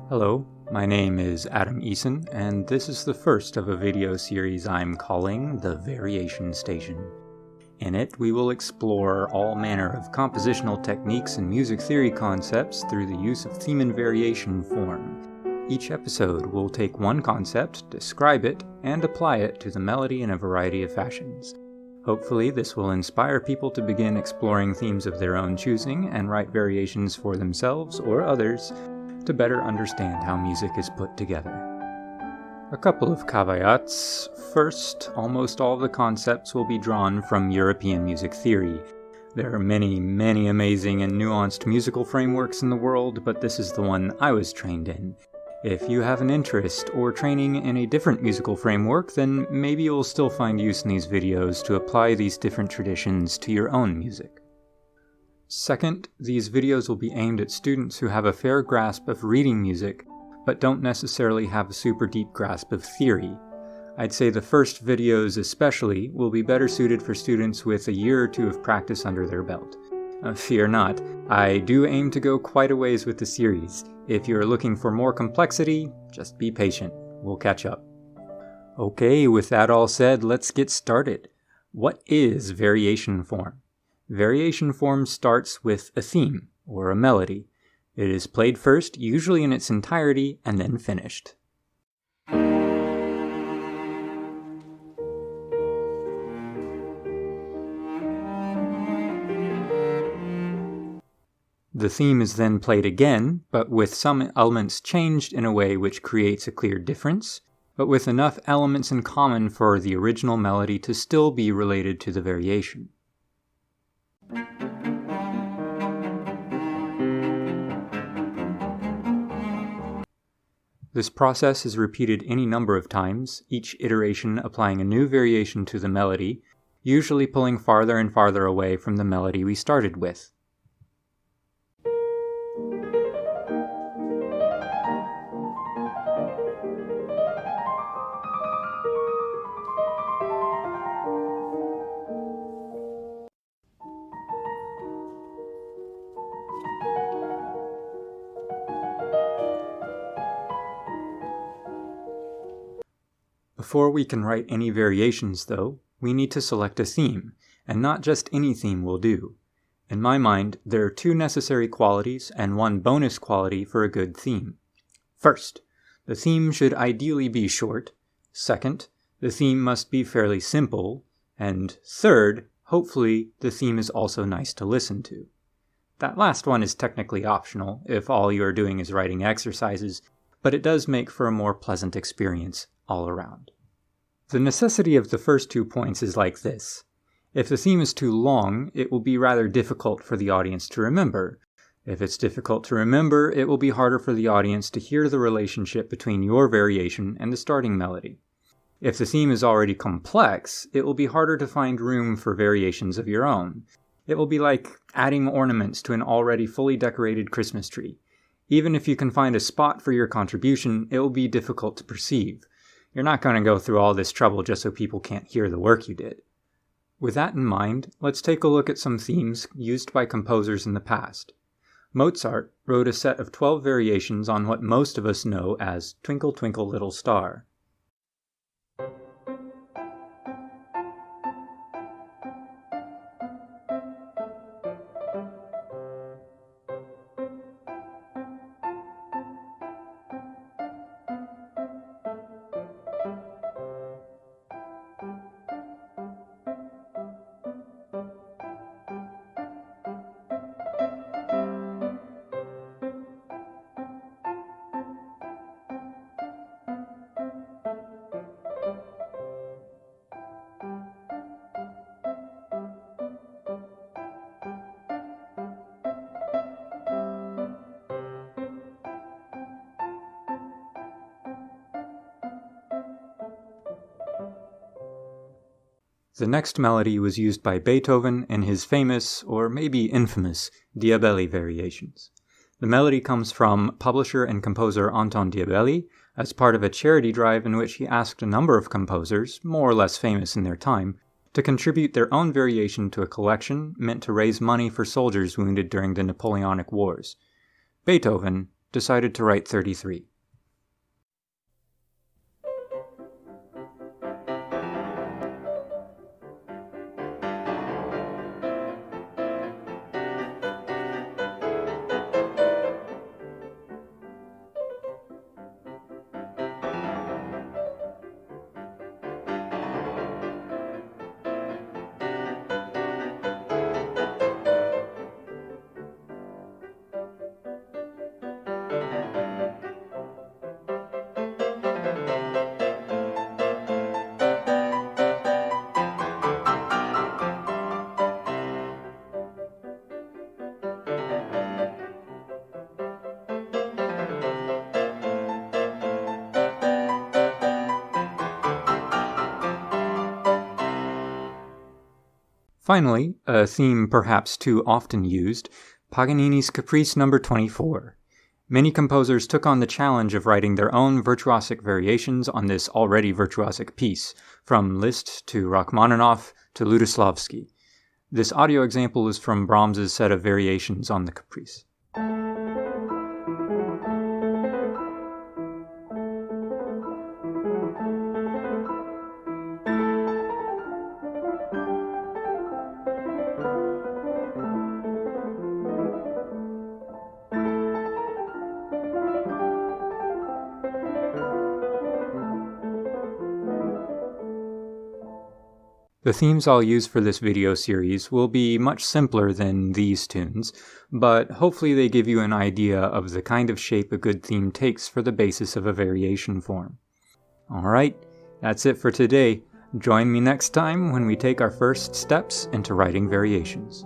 Hello, my name is Adam Eason, and this is the first of a video series I'm calling The Variation Station. In it, we will explore all manner of compositional techniques and music theory concepts through the use of theme and variation form. Each episode will take one concept, describe it, and apply it to the melody in a variety of fashions. Hopefully, this will inspire people to begin exploring themes of their own choosing and write variations for themselves or others to better understand how music is put together. A couple of caveats. First, almost all of the concepts will be drawn from European music theory. There are many amazing and nuanced musical frameworks in the world, but this is the one I was trained in. If you have an interest or training in a different musical framework, then maybe you'll still find use in these videos to apply these different traditions to your own music. Second, these videos will be aimed at students who have a fair grasp of reading music, but don't necessarily have a super deep grasp of theory. I'd say the first videos especially will be better suited for students with a year or two of practice under their belt. Fear not, I do aim to go quite a ways with the series. If you're looking for more complexity, just be patient. We'll catch up. Okay, with that all said, let's get started. What is variation form? Variation form starts with a theme, or a melody. It is played first, usually in its entirety, and then finished. The theme is then played again, but with some elements changed in a way which creates a clear difference, but with enough elements in common for the original melody to still be related to the variation. This process is repeated any number of times, each iteration applying a new variation to the melody, usually pulling farther and farther away from the melody we started with. Before we can write any variations, though, we need to select a theme, and not just any theme will do. In my mind, there are two necessary qualities and one bonus quality for a good theme. First, the theme should ideally be short. Second, the theme must be fairly simple. And third, hopefully, the theme is also nice to listen to. That last one is technically optional if all you are doing is writing exercises, but it does make for a more pleasant experience all around. The necessity of the first 2 points is like this. If the theme is too long, it will be rather difficult for the audience to remember. If it's difficult to remember, it will be harder for the audience to hear the relationship between your variation and the starting melody. If the theme is already complex, it will be harder to find room for variations of your own. It will be like adding ornaments to an already fully decorated Christmas tree. Even if you can find a spot for your contribution, it will be difficult to perceive. You're not going to go through all this trouble just so people can't hear the work you did. With that in mind, let's take a look at some themes used by composers in the past. Mozart wrote a set of 12 variations on what most of us know as Twinkle Twinkle Little Star. The next melody was used by Beethoven in his famous, or maybe infamous, Diabelli variations. The melody comes from publisher and composer Anton Diabelli as part of a charity drive in which he asked a number of composers, more or less famous in their time, to contribute their own variation to a collection meant to raise money for soldiers wounded during the Napoleonic Wars. Beethoven, decided to write 33. Finally, a theme perhaps too often used, Paganini's Caprice No. 24. Many composers took on the challenge of writing their own virtuosic variations on this already virtuosic piece, from Liszt to Rachmaninoff to Lutoslawski. This audio example is from Brahms's set of variations on the Caprice. The themes I'll use for this video series will be much simpler than these tunes, but hopefully they give you an idea of the kind of shape a good theme takes for the basis of a variation form. Alright, that's it for today. Join me next time when we take our first steps into writing variations.